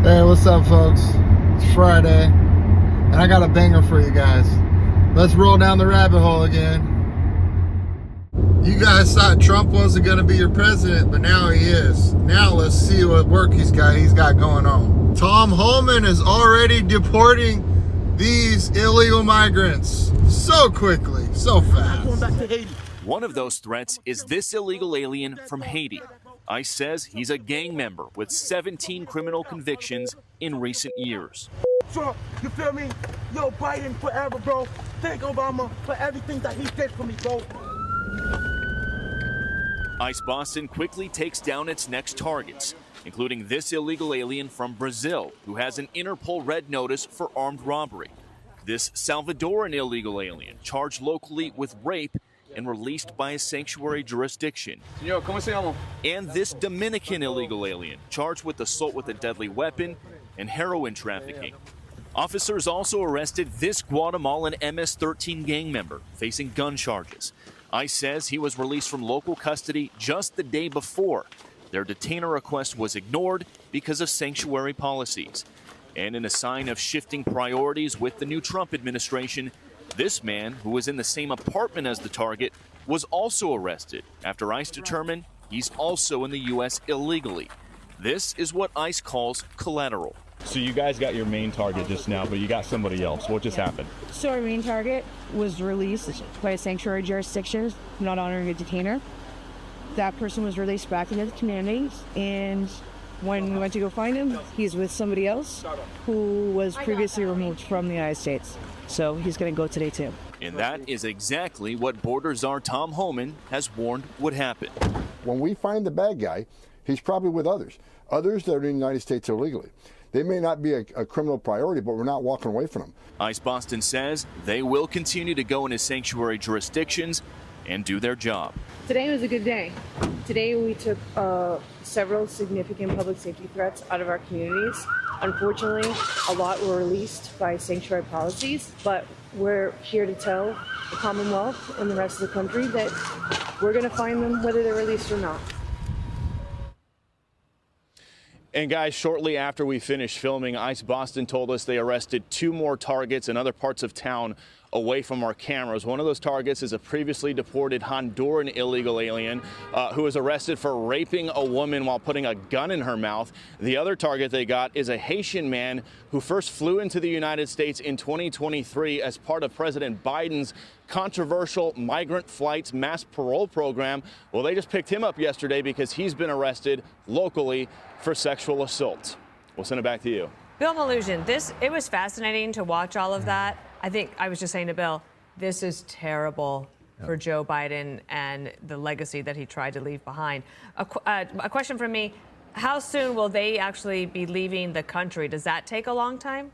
Hey, what's up, folks? It's Friday, and I got a banger for you guys. Let's roll down the rabbit hole again. You guys thought Trump wasn't going to be your president, but now he is. Now let's see what work he's got going on. Tom Homan is already deporting these illegal migrants so quickly, so fast. Going back to Haiti. One of those threats is this illegal alien from Haiti. ICE says he's a gang member with 17 criminal convictions in recent years. Trump, you feel me? Yo, Biden forever, bro. Thank Obama for everything that he did for me, bro. ICE Boston quickly takes down its next targets, including this illegal alien from Brazil who has an Interpol red notice for armed robbery. This Salvadoran illegal alien charged locally with rape and released by a sanctuary jurisdiction. Señor, ¿cómo se llama? And this Dominican illegal alien charged with assault with a deadly weapon and heroin trafficking. Officers also arrested this Guatemalan MS-13 gang member facing gun charges. ICE says he was released from local custody just the day before. Their detainer request was ignored because of sanctuary policies. And in a sign of shifting priorities with the new Trump administration, this man, who was in the same apartment as the target, was also arrested after ICE determined he's also in the U.S. illegally. This is what ICE calls collateral. So you guys got your main target just now, but you got somebody else. What just happened? So our main target was released by a sanctuary jurisdiction, not honoring a detainer. That person was released back into the community, and when we went to go find him, he's with somebody else who was previously removed from the United States. So he's going to go today too. And that is exactly what Border Czar Tom Homan has warned would happen. When we find the bad guy, he's probably with others that are in the United States illegally. They may not be a criminal priority, but we're not walking away from them. ICE Boston says they will continue to go into sanctuary jurisdictions and do their job. Today was a good day. Today we took several significant public safety threats out of our communities. Unfortunately, a lot were released by sanctuary policies, but we're here to tell the Commonwealth and the rest of the country that we're going to find them whether they're released or not. And guys, shortly after we finished filming, ICE Boston told us they arrested 2 more targets in other parts of town away from our cameras. One of those targets is a previously deported Honduran illegal alien who was arrested for raping a woman while putting a gun in her mouth. The other target they got is a Haitian man who first flew into the United States in 2023 as part of President Biden's controversial migrant flights mass parole program. Well, they just picked him up yesterday because he's been arrested locally for sexual assault. We'll send it back to you. Bill Melugin, it was fascinating to watch all of that. I think I was just saying to Bill, this is terrible for Joe Biden and the legacy that he tried to leave behind. A question from me, how soon will they actually be leaving the country? Does that take a long time?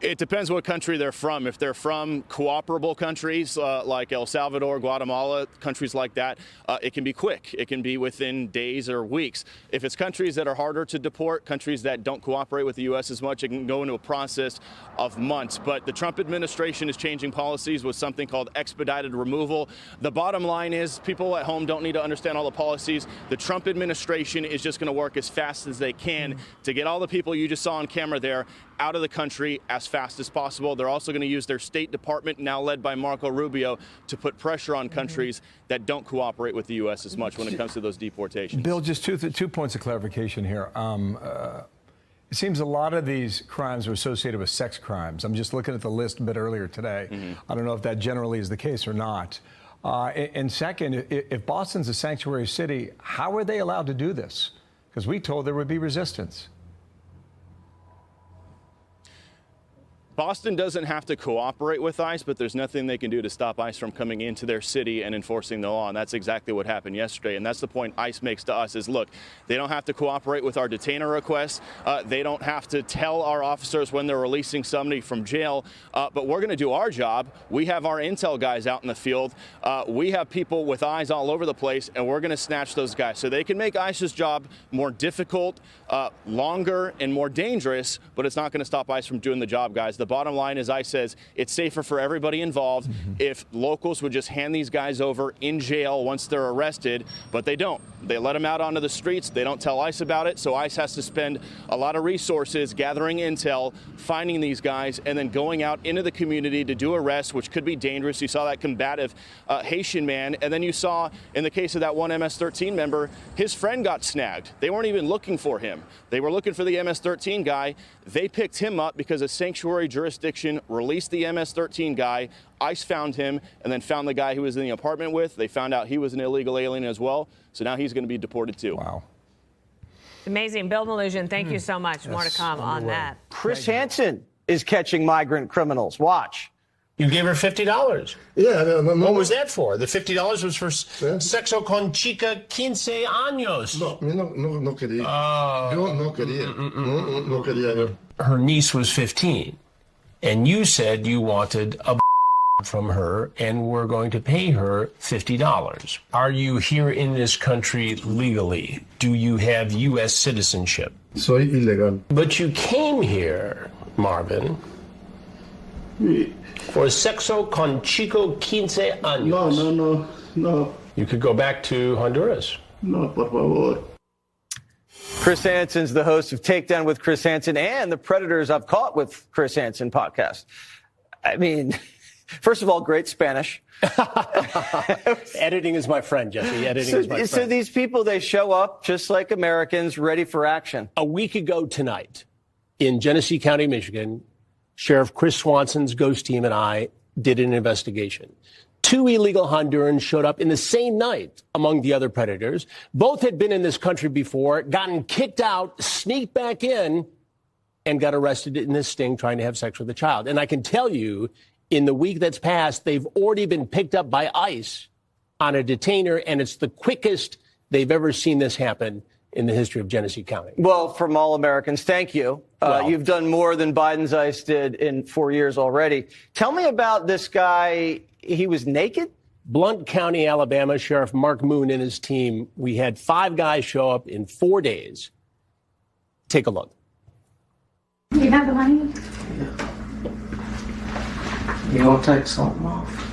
It depends what country they're from. If they're from cooperable countries like El Salvador, Guatemala, countries like that, it can be quick. It can be within days or weeks. If it's countries that are harder to deport, countries that don't cooperate with the U.S. as much, it can go into a process of months. But the Trump administration is changing policies with something called expedited removal. The bottom line is people at home don't need to understand all the policies. The Trump administration is just going to work as fast as they can to get all the people you just saw on camera there out of the country as fast as possible. They're also going to use their State Department, now led by Marco Rubio, to put pressure on countries that don't cooperate with the U.S. as much when it comes to those deportations. Bill, just two points of clarification here. It seems a lot of these crimes are associated with sex crimes. I'm just looking at the list a bit earlier today. I don't know if that generally is the case or not. And second, if Boston's a sanctuary city, how are they allowed to do this? Because we told there would be resistance. Boston doesn't have to cooperate with ICE, but there's nothing they can do to stop ICE from coming into their city and enforcing the law. And that's exactly what happened yesterday. And that's the point ICE makes to us is, look, they don't have to cooperate with our detainer requests. They don't have to tell our officers when they're releasing somebody from jail. But we're going to do our job. We have our intel guys out in the field. We have people with eyes all over the place, and we're going to snatch those guys. So they can make ICE's job more difficult, longer, and more dangerous, but it's not going to stop ICE from doing the job, guys. The bottom line, as I says, it's safer for everybody involved if locals would just hand these guys over in jail once they're arrested, but they don't. They let them out onto the streets. They don't tell ICE about it, so ICE has to spend a lot of resources gathering intel, finding these guys, and then going out into the community to do arrests, which could be dangerous. You saw that combative Haitian man, and then you saw, in the case of that one MS-13 member, his friend got snagged. They weren't even looking for him. They were looking for the MS-13 guy. They picked him up because a sanctuary jurisdiction released the MS-13 guy. ICE found him and then found the guy who was in the apartment with. They found out he was an illegal alien as well. So now he's going to be deported too. Wow. Amazing. Bill Melugin, thank you so much. More to come on that. Chris Hansen is catching migrant criminals. Watch. You gave her $50. Yeah. What was that for? The $50 was for sexo con chica 15 años. No quería. Yo no quería. No quería yo. Her niece was 15, and you said you wanted a from her and were going to pay her $50. Are you here in this country legally? Do you have U.S. citizenship? Soy ilegal. But you came here, Marvin, for sexo con chico 15 años. No. You could go back to Honduras. No, por favor. Chris Hansen's the host of Takedown with Chris Hansen and the Predators I've Caught with Chris Hansen podcast. I mean, first of all, great Spanish. Editing is my friend, Jesse. Editing is my friend. So these people, they show up just like Americans, ready for action. A week ago tonight, in Genesee County, Michigan, Sheriff Chris Swanson's ghost team and I did an investigation. 2 illegal Hondurans showed up in the same night among the other predators. Both had been in this country before, gotten kicked out, sneaked back in, and got arrested in this sting trying to have sex with a child. And I can tell you, in the week that's passed, they've already been picked up by ICE on a detainer, and it's the quickest they've ever seen this happen in the history of Genesee County. Well, from all Americans, thank you. You've done more than Biden's ICE did in 4 years already. Tell me about this guy. He was naked? Blount County, Alabama, Sheriff Mark Moon and his team. We had 5 guys show up in 4 days. Take a look. You have the money? You gonna take something off?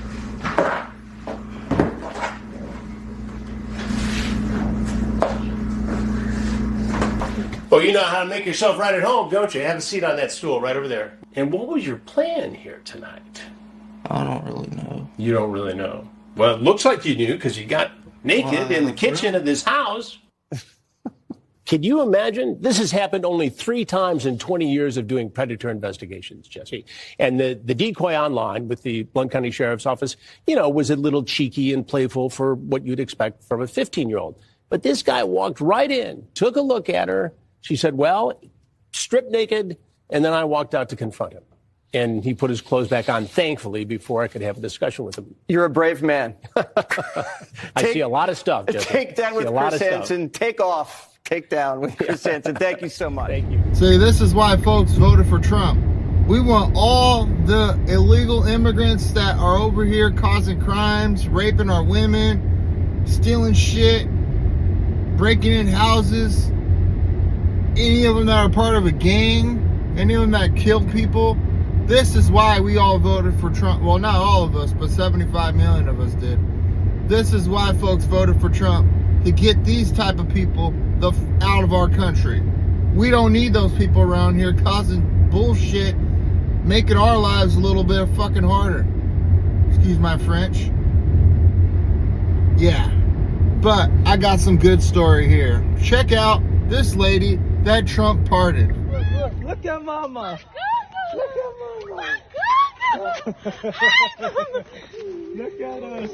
Well, you know how to make yourself right at home, don't you? Have a seat on that stool right over there. And what was your plan here tonight? I don't really know. You don't really know. Well, it looks like you knew because you got naked in the kitchen of this house. Can you imagine? This has happened only 3 times in 20 years of doing predator investigations, Jesse. And the decoy online with the Blount County Sheriff's Office, you know, was a little cheeky and playful for what you'd expect from a 15-year-old. But this guy walked right in, took a look at her. She said, well, stripped naked. And then I walked out to confront him. And he put his clothes back on, thankfully, before I could have a discussion with him. You're a brave man. I see a lot of stuff, Jesse. Take down with Chris Hansen. Take off. Take down with Chris Hansen. Thank you so much. Thank you. See, this is why folks voted for Trump. We want all the illegal immigrants that are over here causing crimes, raping our women, stealing shit, breaking in houses, any of them that are part of a gang, any of them that kill people. This is why we all voted for Trump. Well, not all of us, but 75 million of us did. This is why folks voted for Trump, to get these type of people out of our country. We don't need those people around here causing bullshit, making our lives a little bit fucking harder. Excuse my French. Yeah. But I got some good story here. Check out this lady that Trump pardoned. Look at mama. Look at mama. Look at us.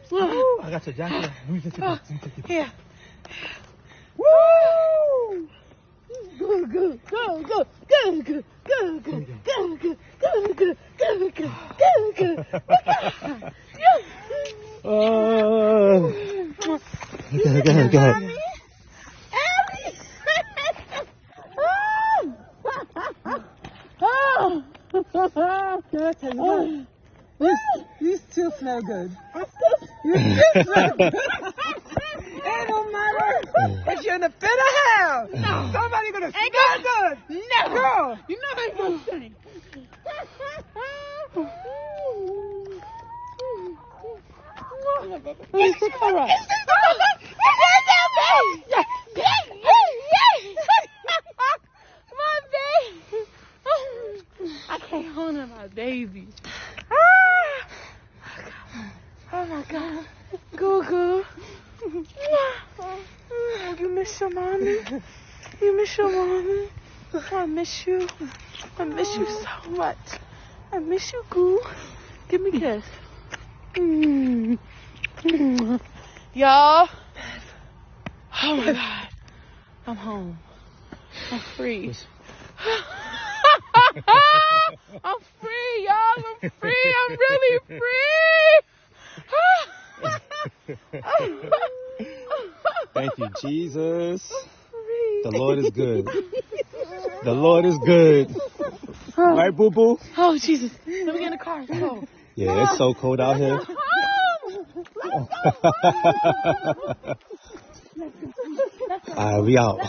I got your jacket. Let me take your Here. Woo! Go, go, go, go, go, go, go, go, go, go, go, go, go, go, go, go, go. Go ahead. Abby! so good. You feel so good. It don't matter if you're in the pit of hell. No. Somebody gonna smell good. No. Girl, you know how you gonna sing. It's all right. My baby. I can't hold on my baby. Oh my God. Goo. You miss your mommy? You miss your mommy? I miss you. I miss you so much. I miss you, Goo. Give me a kiss. Y'all. Oh my God. I'm home. I'm free. I'm free, y'all. I'm free. I'm really free. Thank you, Jesus. The Lord is good. The Lord is good. Right, boo boo? Oh, Jesus. Let me get in the car. Let's go. Yeah, it's so cold out here. All right, we out.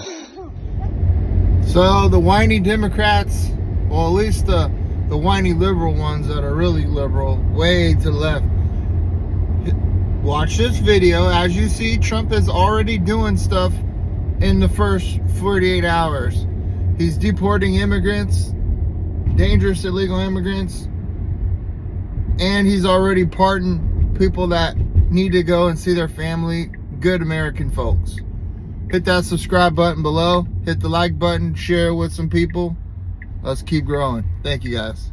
So the whiny Democrats, or at least the whiny liberal ones that are really liberal, way to the left, watch this video. As you see, Trump is already doing stuff in the first 48 hours. He's deporting immigrants, dangerous illegal immigrants, and he's already pardoning people that need to go and see their family, good American folks. Hit that subscribe button below, hit the like button, share it with some people. Let's keep growing. Thank you guys.